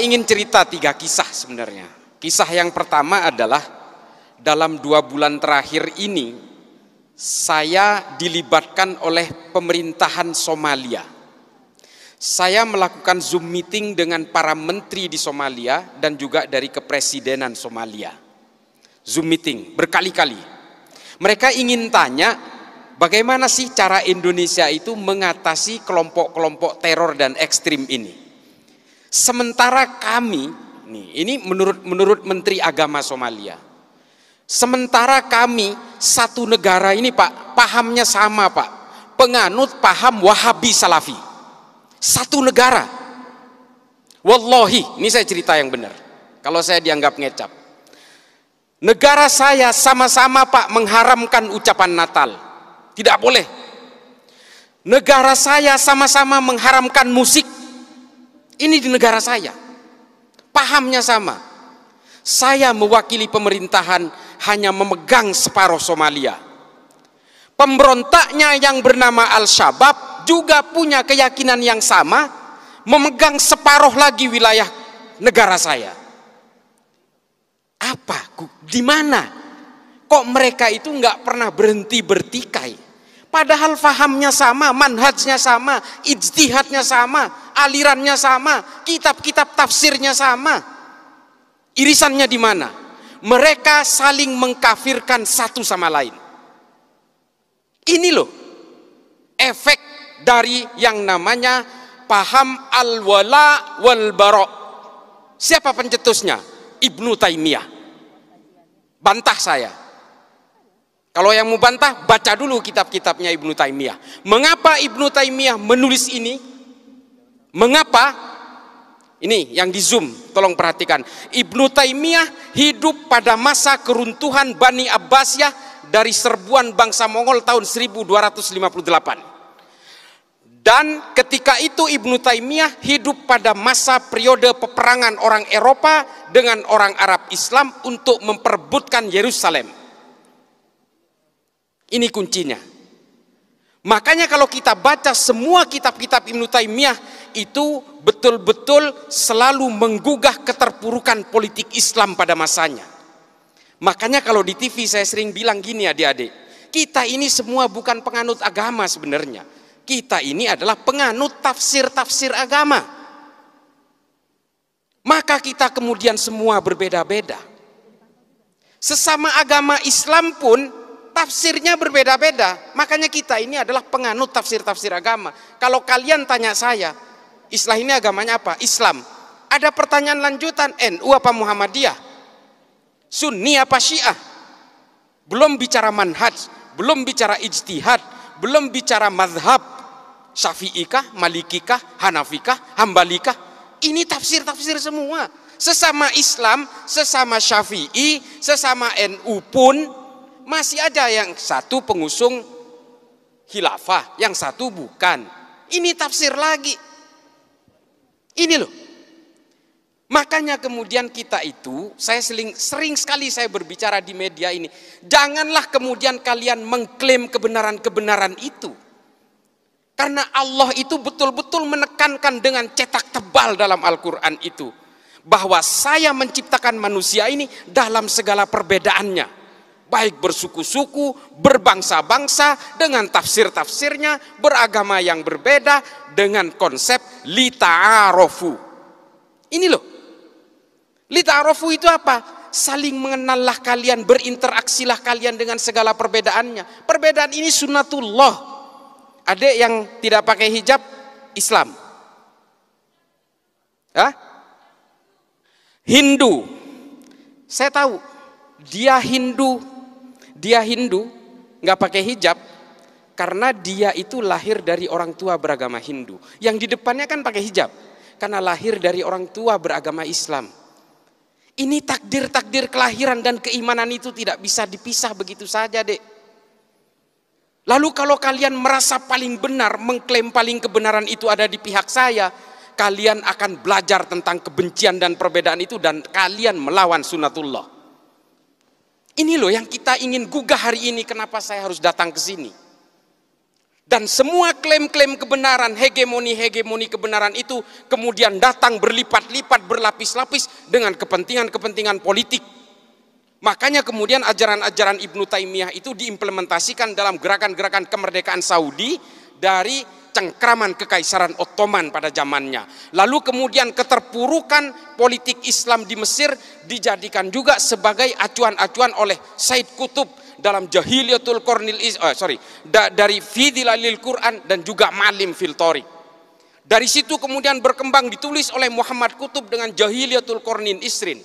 ingin cerita 3 kisah sebenarnya. Kisah yang pertama adalah dalam 2 bulan terakhir ini saya dilibatkan oleh pemerintahan Somalia. Saya melakukan Zoom meeting dengan para menteri di Somalia dan juga dari kepresidenan Somalia. Zoom meeting berkali-kali. Mereka ingin tanya bagaimana sih cara Indonesia itu mengatasi kelompok-kelompok teror dan ekstrim ini. Sementara kami, ini menurut Menteri Agama Somalia. Sementara kami satu negara ini Pak, pahamnya sama Pak. Penganut paham Wahabi Salafi. Satu negara. Wallahi, ini saya cerita yang benar. Kalau saya dianggap ngecap. Negara saya sama-sama Pak mengharamkan ucapan Natal. Tidak boleh. Negara saya sama-sama mengharamkan musik. Ini di negara saya. Pahamnya sama. Saya mewakili pemerintahan hanya memegang separuh Somalia. Pemberontaknya yang bernama Al-Shabaab juga punya keyakinan yang sama, memegang separuh lagi wilayah negara saya. Apa? Di mana? Kok mereka itu nggak pernah berhenti bertikai? Padahal fahamnya sama, manhajnya sama, ijtihadnya sama, alirannya sama, kitab-kitab tafsirnya sama. Irisannya di mana? Mereka saling mengkafirkan satu sama lain. Ini loh efek dari yang namanya paham al-wala wal bara. Siapa pencetusnya? Ibnu Taimiyah. Bantah saya. Kalau yang mau bantah, baca dulu kitab-kitabnya Ibnu Taimiyah. Mengapa Ibnu Taimiyah menulis ini? Mengapa? Ini yang di Zoom, tolong perhatikan. Ibnu Taimiyah hidup pada masa keruntuhan Bani Abbasiyah dari serbuan bangsa Mongol tahun 1258. Dan ketika itu Ibnu Taimiyah hidup pada masa periode peperangan orang Eropa dengan orang Arab Islam untuk memperebutkan Yerusalem. Ini kuncinya. Makanya kalau kita baca semua kitab-kitab Ibnu Taimiyah itu betul-betul selalu menggugah keterpurukan politik Islam pada masanya. Makanya kalau di TV saya sering bilang gini adik-adik, kita ini semua bukan penganut agama sebenarnya. Kita ini adalah penganut tafsir-tafsir agama. Maka kita kemudian semua berbeda-beda. Sesama agama Islam pun tafsirnya berbeda-beda. Makanya kita ini adalah penganut tafsir-tafsir agama. Kalau kalian tanya saya, Islam ini agamanya apa? Islam. Ada pertanyaan lanjutan, NU apa Muhammadiyah? Sunni apa Syiah? Belum bicara manhaj, belum bicara ijtihad, belum bicara mazhab. Syafi'ikah, Malikikah, Hanafikah, Hambalikah? Ini tafsir-tafsir semua. Sesama Islam, sesama Syafi'i, sesama NU pun masih ada yang satu pengusung khilafah, yang satu bukan. Ini tafsir lagi. Ini loh. Makanya kemudian kita itu, saya sering sekali saya berbicara di media ini, janganlah kemudian kalian mengklaim kebenaran-kebenaran itu. Karena Allah itu betul-betul menekankan dengan cetak tebal dalam Al-Quran itu, bahwa saya menciptakan manusia ini dalam segala perbedaannya, baik bersuku-suku, berbangsa-bangsa, dengan tafsir-tafsirnya, beragama yang berbeda, dengan konsep lita'arofu. Ini loh. Lita'arofu itu apa? Saling mengenallah kalian, berinteraksilah kalian dengan segala perbedaannya. Perbedaan ini sunnatullah. Adik yang tidak pakai hijab, Islam. Hah? Hindu. Saya tahu, dia Hindu, nggak pakai hijab, karena dia itu lahir dari orang tua beragama Hindu. Yang di depannya kan pakai hijab, karena lahir dari orang tua beragama Islam. Ini takdir-takdir kelahiran dan keimanan itu tidak bisa dipisah begitu saja, Dek. Lalu kalau kalian merasa paling benar, mengklaim paling kebenaran itu ada di pihak saya, kalian akan belajar tentang kebencian dan perbedaan itu dan kalian melawan sunnatullah. Ini loh yang kita ingin gugah hari ini, kenapa saya harus datang ke sini. Dan semua klaim-klaim kebenaran, hegemoni kebenaran itu kemudian datang berlipat-lipat, berlapis-lapis dengan kepentingan-kepentingan politik. Makanya kemudian ajaran-ajaran Ibnu Taimiyah itu diimplementasikan dalam gerakan-gerakan kemerdekaan Saudi dari cengkraman Kekaisaran Ottoman pada zamannya. Lalu kemudian keterpurukan politik Islam di Mesir dijadikan juga sebagai acuan-acuan oleh Said Qutb dalam Jahiliyatul Qarnil dari Fi Dhilalil Quran dan juga Malim fil Thariq. Dari situ kemudian berkembang ditulis oleh Muhammad Qutb dengan Jahiliyatul Qarnin Isrin.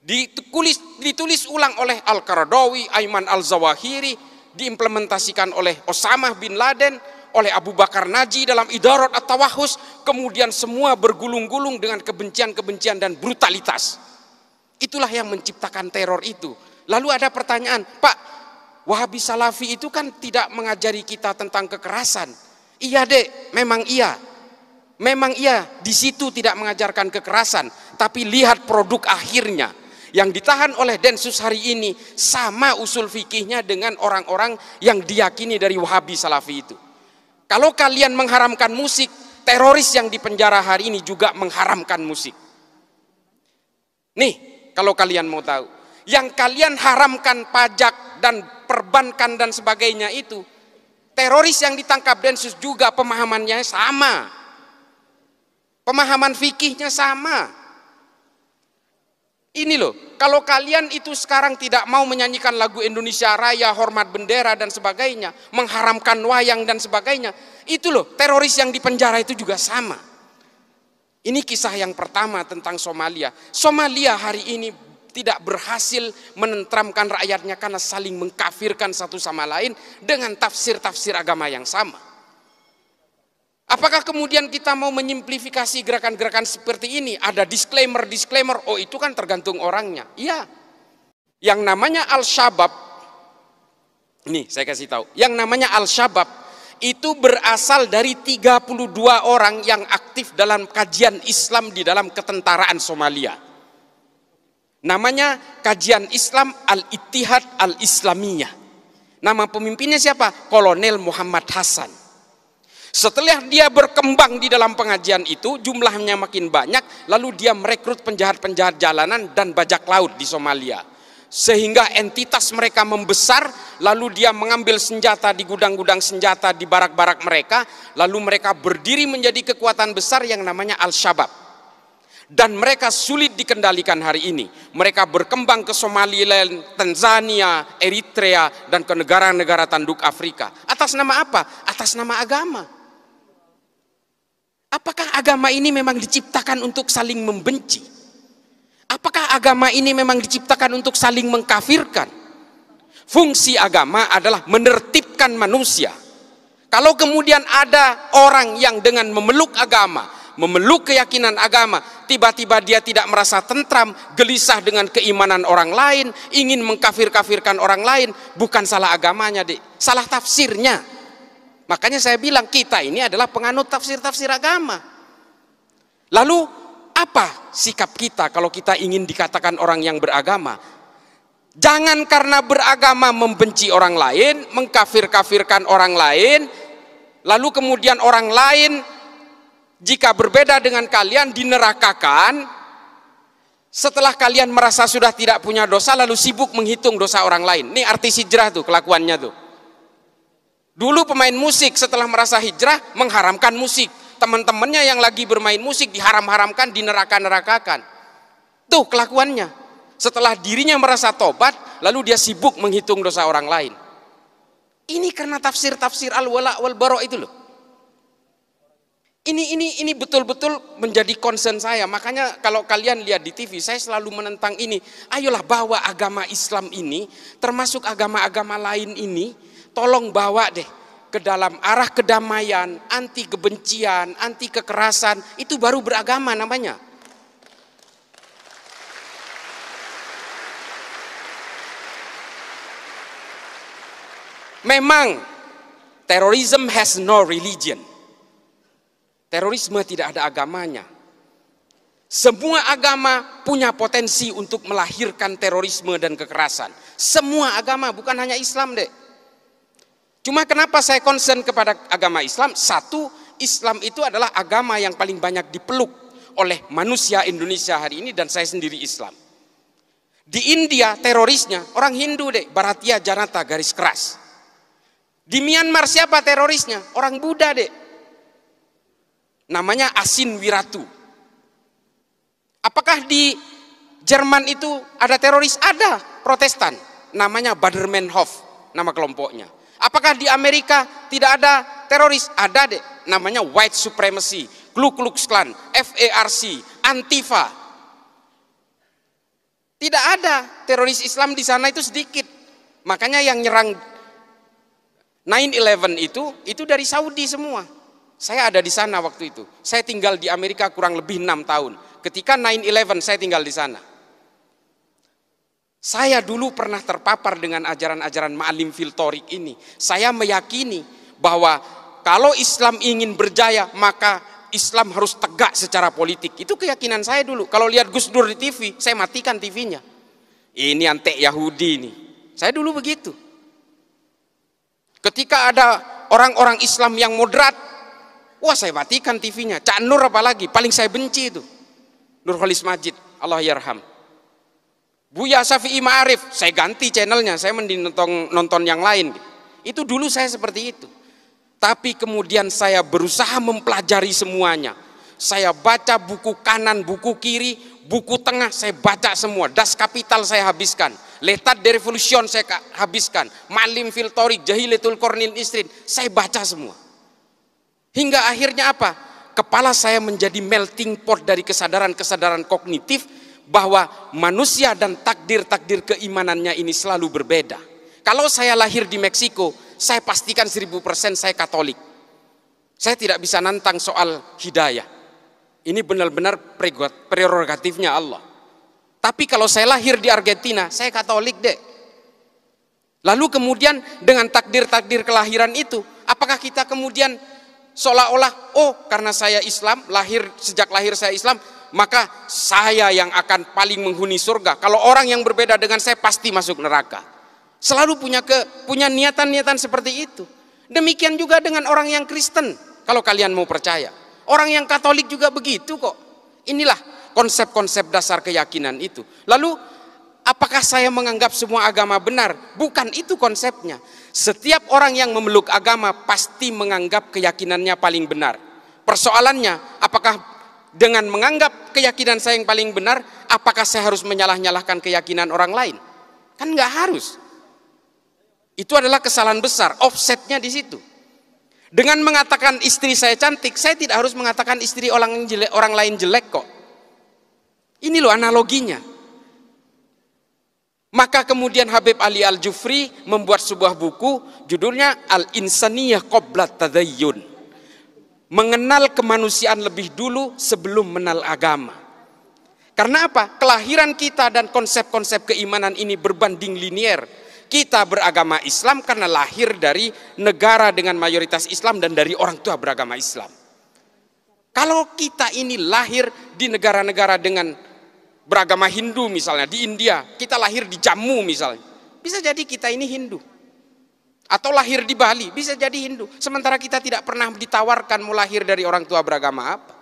Ditulis ulang oleh Al-Qaradawi, Ayman Al-Zawahiri, diimplementasikan oleh Osamah bin Laden, oleh Abu Bakar Naji dalam Idarat At-Tawahhus, kemudian semua bergulung-gulung dengan kebencian-kebencian dan brutalitas. Itulah yang menciptakan teror itu. Lalu ada pertanyaan, Pak, Wahabi Salafi itu kan tidak mengajari kita tentang kekerasan. Iya dek, memang iya. Memang iya, di situ tidak mengajarkan kekerasan, tapi lihat produk akhirnya. Yang ditahan oleh Densus hari ini sama usul fikihnya dengan orang-orang yang diyakini dari Wahabi Salafi itu. Kalau kalian mengharamkan musik, teroris yang dipenjara hari ini juga mengharamkan musik. Nih, kalau kalian mau tahu, yang kalian haramkan pajak dan perbankan dan sebagainya itu, teroris yang ditangkap Densus juga pemahamannya sama. Pemahaman fikihnya sama. Ini loh, kalau kalian itu sekarang tidak mau menyanyikan lagu Indonesia Raya, hormat bendera dan sebagainya, mengharamkan wayang dan sebagainya, itu loh, teroris yang dipenjara itu juga sama. Ini kisah yang pertama tentang Somalia. Somalia hari ini tidak berhasil menenteramkan rakyatnya karena saling mengkafirkan satu sama lain dengan tafsir-tafsir agama yang sama. Apakah kemudian kita mau menyimplifikasi gerakan-gerakan seperti ini? Ada disclaimer, oh itu kan tergantung orangnya. Iya. Yang namanya Al-Shabaab, nih saya kasih tahu, yang namanya Al-Shabaab itu berasal dari 32 orang yang aktif dalam kajian Islam di dalam ketentaraan Somalia. Namanya Kajian Islam Al-Ittihad Al-Islamiyah. Nama pemimpinnya siapa? Kolonel Muhammad Hasan. Setelah dia berkembang di dalam pengajian itu, jumlahnya makin banyak, lalu dia merekrut penjahat-penjahat jalanan dan bajak laut di Somalia. Sehingga entitas mereka membesar, lalu dia mengambil senjata di gudang-gudang senjata di barak-barak mereka, lalu mereka berdiri menjadi kekuatan besar yang namanya Al-Shabaab. Dan mereka sulit dikendalikan hari ini. Mereka berkembang ke Somaliland, Tanzania, Eritrea, dan ke negara-negara tanduk Afrika. Atas nama apa? Atas nama agama. Apakah agama ini memang diciptakan untuk saling membenci? Apakah agama ini memang diciptakan untuk saling mengkafirkan? Fungsi agama adalah menertibkan manusia. Kalau kemudian ada orang yang dengan memeluk agama, memeluk keyakinan agama, tiba-tiba dia tidak merasa tentram, gelisah dengan keimanan orang lain, ingin mengkafir-kafirkan orang lain, bukan salah agamanya, Dek, salah tafsirnya. Makanya saya bilang kita ini adalah penganut tafsir-tafsir agama. Lalu apa sikap kita kalau kita ingin dikatakan orang yang beragama? Jangan karena beragama membenci orang lain, mengkafir-kafirkan orang lain, lalu kemudian orang lain jika berbeda dengan kalian dinerakakan. Setelah kalian merasa sudah tidak punya dosa, lalu sibuk menghitung dosa orang lain. Ini artis hijrah tuh kelakuannya tuh. Dulu pemain musik setelah merasa hijrah mengharamkan musik. Teman-temannya yang lagi bermain musik diharam-haramkan, dineraka-nerakakan. Tuh kelakuannya. Setelah dirinya merasa tobat, lalu dia sibuk menghitung dosa orang lain. Ini karena tafsir-tafsir al-wala wal-bara itu loh. Ini betul-betul menjadi concern saya. Makanya kalau kalian lihat di TV, saya selalu menentang ini. Ayolah bawa agama Islam ini, termasuk agama-agama lain ini, tolong bawa deh ke dalam arah kedamaian, anti kebencian, anti kekerasan. Itu baru beragama namanya. Memang terrorism has no religion. Terorisme tidak ada agamanya. Semua agama punya potensi untuk melahirkan terorisme dan kekerasan. Semua agama, bukan hanya Islam, Dek. Cuma kenapa saya concern kepada agama Islam? Satu, Islam itu adalah agama yang paling banyak dipeluk oleh manusia Indonesia hari ini, dan saya sendiri Islam. Di India terorisnya orang Hindu deh, Bharatiya Janata garis keras. Di Myanmar siapa terorisnya? Orang Buddha deh. Namanya Asin Wiratu. Apakah di Jerman itu ada teroris? Ada, Protestan. Namanya Baader-Meinhof, nama kelompoknya. Apakah di Amerika tidak ada teroris? Ada deh, namanya White Supremacy, Ku Klux Klan, FARC, Antifa. Tidak ada teroris Islam di sana, itu sedikit. Makanya yang nyerang 9/11 itu dari Saudi semua. Saya ada di sana waktu itu. Saya tinggal di Amerika kurang lebih 6 tahun. Ketika 9/11 saya tinggal di sana. Saya dulu pernah terpapar dengan ajaran-ajaran Ma'alim fil Thoriq ini. Saya meyakini bahwa kalau Islam ingin berjaya, maka Islam harus tegak secara politik. Itu keyakinan saya dulu. Kalau lihat Gus Dur di TV, saya matikan TV-nya. Ini antek Yahudi ini. Saya dulu begitu. Ketika ada orang-orang Islam yang moderat, wah saya matikan TV-nya. Cak Nur apalagi, paling saya benci itu. Nurholis Majid, Allah yarham. Buya Syafi'i Ma'arif, saya ganti channelnya, saya mending nonton yang lain. Itu dulu saya seperti itu. Tapi kemudian saya berusaha mempelajari semuanya. Saya baca buku kanan, buku kiri, buku tengah, saya baca semua. Das Kapital saya habiskan. L'état de Révolution saya habiskan. Ma'alim fil Thoriq, Jahilatul Qarnil Isrin, saya baca semua. Hingga akhirnya apa? Kepala saya menjadi melting pot dari kesadaran-kesadaran kognitif bahwa manusia dan takdir-takdir keimanannya ini selalu berbeda. Kalau saya lahir di Meksiko, saya pastikan 1000% saya Katolik. Saya tidak bisa nantang soal hidayah. Ini benar-benar prerogatifnya Allah. Tapi kalau saya lahir di Argentina, saya Katolik deh. Lalu kemudian dengan takdir-takdir kelahiran itu, apakah kita kemudian seolah-olah, oh karena saya Islam, sejak lahir saya Islam, maka saya yang akan paling menghuni surga. Kalau orang yang berbeda dengan saya pasti masuk neraka. Selalu punya niatan-niatan seperti itu. Demikian juga dengan orang yang Kristen, kalau kalian mau percaya. Orang yang Katolik juga begitu kok. Inilah konsep-konsep dasar keyakinan itu. Lalu apakah saya menganggap semua agama benar? Bukan itu konsepnya. Setiap orang yang memeluk agama pasti menganggap keyakinannya paling benar. Persoalannya, apakah dengan menganggap keyakinan saya yang paling benar, apakah saya harus menyalah-nyalahkan keyakinan orang lain? Kan nggak harus. Itu adalah kesalahan besar, offsetnya di situ. Dengan mengatakan istri saya cantik, saya tidak harus mengatakan istri orang lain jelek kok. Ini loh analoginya. Maka kemudian Habib Ali Al-Jufri membuat sebuah buku, judulnya Al-Insaniyah Qabla Tadayyun. Mengenal kemanusiaan lebih dulu sebelum mengenal agama. Karena apa? Kelahiran kita dan konsep-konsep keimanan ini berbanding linier. Kita beragama Islam karena lahir dari negara dengan mayoritas Islam dan dari orang tua beragama Islam. Kalau kita ini lahir di negara-negara dengan beragama Hindu misalnya, di India, kita lahir di Jammu misalnya, bisa jadi kita ini Hindu. Atau lahir di Bali, bisa jadi Hindu. Sementara kita tidak pernah ditawarkan mau lahir dari orang tua beragama apa.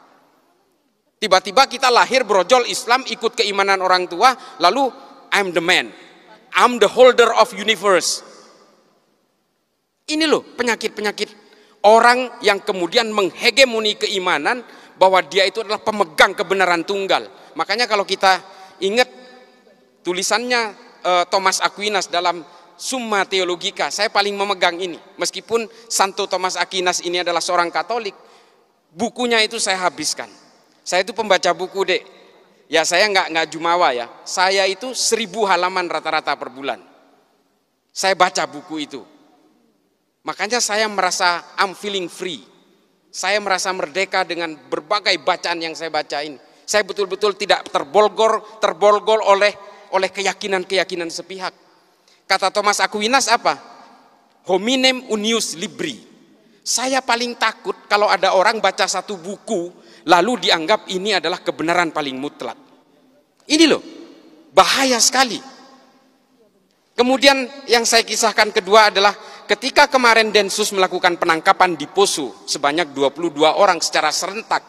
Tiba-tiba kita lahir brojol Islam, ikut keimanan orang tua, lalu I'm the man, I'm the holder of universe. Ini loh penyakit-penyakit orang yang kemudian menghegemoni keimanan bahwa dia itu adalah pemegang kebenaran tunggal. Makanya kalau kita ingat tulisannya Thomas Aquinas dalam Summa Theologica, saya paling memegang ini. Meskipun Santo Thomas Aquinas ini adalah seorang Katolik, bukunya itu saya habiskan. Saya itu pembaca buku dek. Ya saya nggak jumawa ya. Saya itu 1000 halaman rata-rata per bulan. Saya baca buku itu. Makanya saya merasa I'm feeling free. Saya merasa merdeka dengan berbagai bacaan yang saya baca ini. Saya betul-betul tidak terbolgol oleh keyakinan-keyakinan sepihak. Kata Thomas Aquinas apa? Hominem unius libri. Saya paling takut kalau ada orang baca satu buku lalu dianggap ini adalah kebenaran paling mutlak. Ini loh, bahaya sekali. Kemudian yang saya kisahkan kedua adalah ketika kemarin Densus melakukan penangkapan di Poso sebanyak 22 orang secara serentak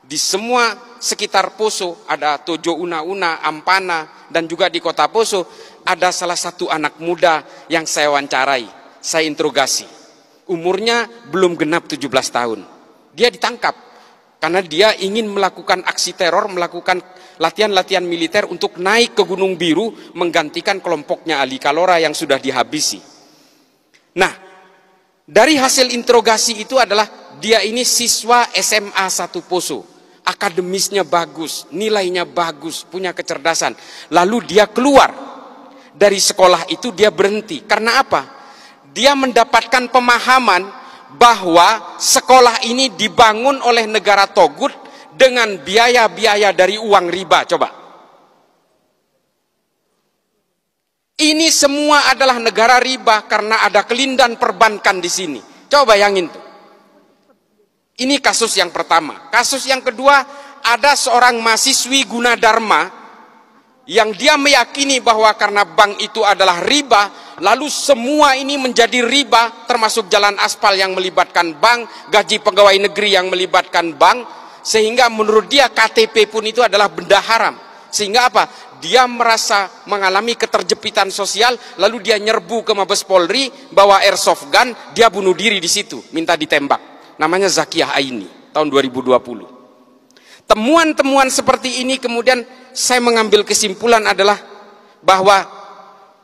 di semua sekitar Poso, ada Tojo Una-Una, Ampana, dan juga di kota Poso, ada salah satu anak muda yang saya wawancarai, saya interogasi. Umurnya belum genap 17 tahun. Dia ditangkap karena dia ingin melakukan aksi teror, melakukan latihan-latihan militer untuk naik ke Gunung Biru menggantikan kelompoknya Ali Kalora yang sudah dihabisi. Nah, dari hasil interogasi itu adalah dia ini siswa SMA 1 Poso. Akademisnya bagus, nilainya bagus, punya kecerdasan. Lalu dia keluar dari sekolah itu, dia berhenti. Karena apa? Dia mendapatkan pemahaman bahwa sekolah ini dibangun oleh negara Togut dengan biaya-biaya dari uang riba. Coba. Ini semua adalah negara riba karena ada kelindan perbankan di sini. Coba bayangin tuh. Ini kasus yang pertama. Kasus yang kedua, ada seorang mahasiswi Gunadarma yang dia meyakini bahwa karena bank itu adalah riba, lalu semua ini menjadi riba, termasuk jalan aspal yang melibatkan bank, gaji pegawai negeri yang melibatkan bank, sehingga menurut dia KTP pun itu adalah benda haram. Sehingga apa? Dia merasa mengalami keterjepitan sosial, lalu dia nyerbu ke Mabes Polri, bawa airsoft gun, dia bunuh diri di situ, minta ditembak. Namanya Zakiyah Aini, tahun 2020. Temuan-temuan seperti ini kemudian saya mengambil kesimpulan adalah bahwa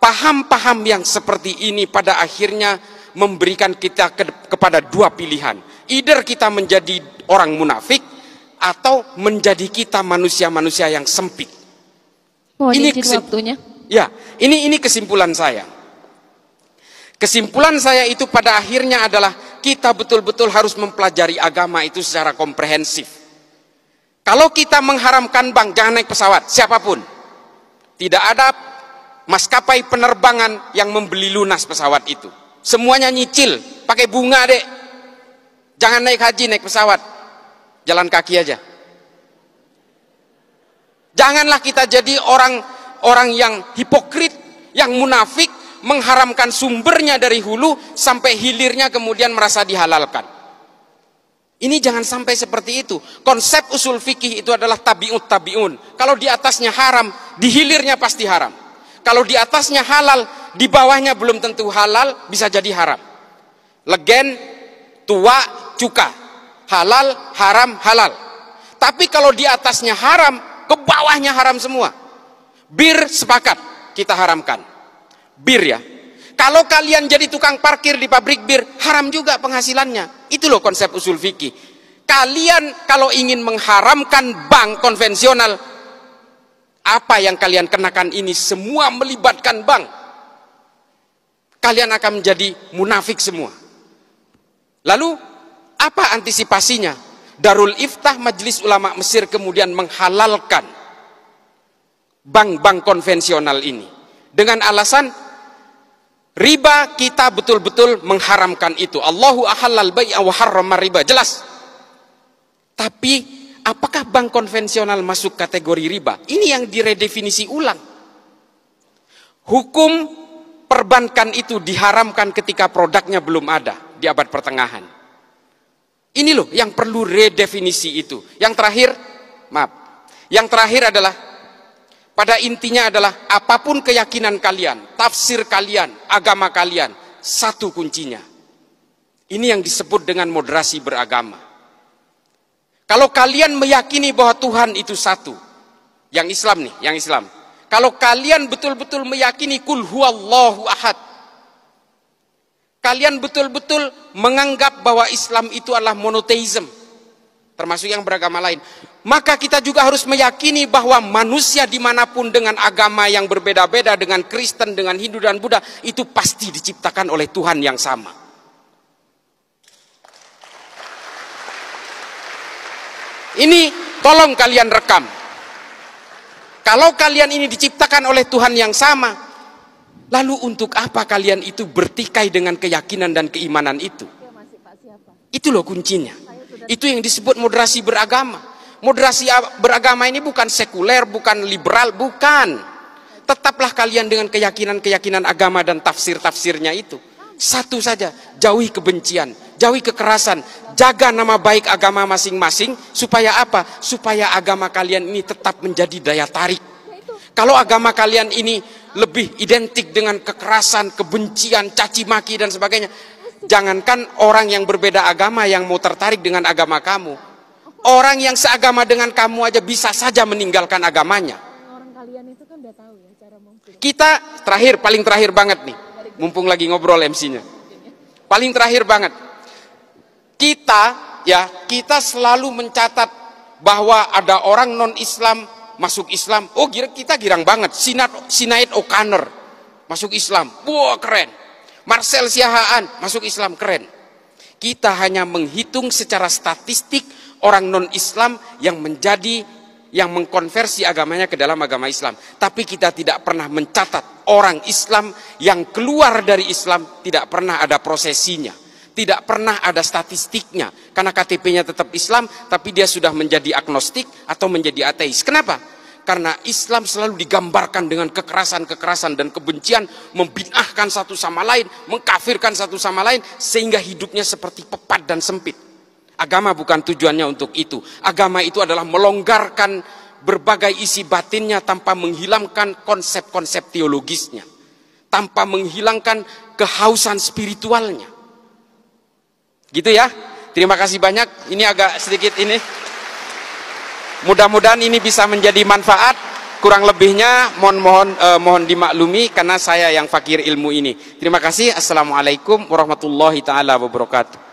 paham-paham yang seperti ini pada akhirnya memberikan kita kepada dua pilihan. Either kita menjadi orang munafik atau menjadi kita manusia-manusia yang sempit. Ini waktunya. Ya, ini kesimpulan saya. Kesimpulan saya itu pada akhirnya adalah kita betul-betul harus mempelajari agama itu secara komprehensif. Kalau kita mengharamkan bank, jangan naik pesawat, siapapun. Tidak ada maskapai penerbangan yang membeli lunas pesawat itu. Semuanya nyicil, pakai bunga dek. Jangan naik haji, naik pesawat. Jalan kaki aja. Janganlah kita jadi orang yang hipokrit, yang munafik, mengharamkan sumbernya dari hulu sampai hilirnya kemudian merasa dihalalkan. Ini jangan sampai seperti itu. Konsep usul fikih itu adalah tabi'ut tabi'un. Kalau di atasnya haram, di hilirnya pasti haram. Kalau di atasnya halal, di bawahnya belum tentu halal, bisa jadi haram. Legen, tua, cuka. Halal, haram, halal. Tapi kalau di atasnya haram, ke bawahnya haram semua. Bir sepakat, kita haramkan. Bir ya. Kalau kalian jadi tukang parkir di pabrik bir, haram juga penghasilannya. Itu loh konsep usul fikih. Kalian kalau ingin mengharamkan bank konvensional, apa yang kalian kenakan ini semua melibatkan bank. Kalian akan menjadi munafik semua. Lalu apa antisipasinya? Darul Iftah Majelis Ulama Mesir kemudian menghalalkan bank-bank konvensional ini dengan alasan riba, kita betul-betul mengharamkan itu. Allahu ahallal bai'a wa harrama riba, jelas. Tapi apakah bank konvensional masuk kategori riba? Ini yang diredefinisi ulang. Hukum perbankan itu diharamkan ketika produknya belum ada di abad pertengahan. Ini loh yang perlu redefinisi itu. Yang terakhir, maaf. Yang terakhir adalah pada intinya adalah apapun keyakinan kalian, tafsir kalian, agama kalian, satu kuncinya. Ini yang disebut dengan moderasi beragama. Kalau kalian meyakini bahwa Tuhan itu satu, yang Islam nih, yang Islam. Kalau kalian betul-betul meyakini kul huwallahu ahad, kalian betul-betul menganggap bahwa Islam itu adalah monoteism, termasuk yang beragama lain, maka kita juga harus meyakini bahwa manusia dimanapun dengan agama yang berbeda-beda, dengan Kristen, dengan Hindu dan Buddha, itu pasti diciptakan oleh Tuhan yang sama. Ini tolong kalian rekam. Kalau kalian ini diciptakan oleh Tuhan yang sama, lalu untuk apa kalian itu bertikai dengan keyakinan dan keimanan itu? Itu loh kuncinya. Itu yang disebut moderasi beragama. Moderasi beragama ini bukan sekuler, bukan liberal, bukan. Tetaplah kalian dengan keyakinan-keyakinan agama dan tafsir-tafsirnya itu. Satu saja, jauhi kebencian, jauhi kekerasan, jaga nama baik agama masing-masing, supaya apa? Supaya agama kalian ini tetap menjadi daya tarik. Kalau agama kalian ini lebih identik dengan kekerasan, kebencian, caci maki dan sebagainya, jangankan orang yang berbeda agama yang mau tertarik dengan agama kamu, orang yang seagama dengan kamu aja bisa saja meninggalkan agamanya. Orang kalian itu kan udah tahu ya cara mengkritik. Kita paling terakhir banget nih, mumpung lagi ngobrol MC-nya. Paling terakhir banget. Kita selalu mencatat bahwa ada orang non-Islam masuk Islam. Oh, kita girang banget. Sinead O'Connor masuk Islam. Wah, keren. Marcel Siahaan masuk Islam, keren. Kita hanya menghitung secara statistik orang non-Islam yang mengkonversi agamanya ke dalam agama Islam. Tapi kita tidak pernah mencatat orang Islam yang keluar dari Islam, tidak pernah ada prosesinya, tidak pernah ada statistiknya. Karena KTP-nya tetap Islam, tapi dia sudah menjadi agnostik atau menjadi ateis. Kenapa? Karena Islam selalu digambarkan dengan kekerasan-kekerasan dan kebencian, membid'ahkan satu sama lain, mengkafirkan satu sama lain, sehingga hidupnya seperti pepat dan sempit. Agama bukan tujuannya untuk itu. Agama itu adalah melonggarkan berbagai isi batinnya tanpa menghilangkan konsep-konsep teologisnya, tanpa menghilangkan kehausan spiritualnya. Gitu ya. Terima kasih banyak. Ini agak sedikit ini. Mudah-mudahan ini bisa menjadi manfaat. Kurang lebihnya mohon dimaklumi karena saya yang fakir ilmu ini. Terima kasih. Assalamualaikum warahmatullahi taala wabarakatuh.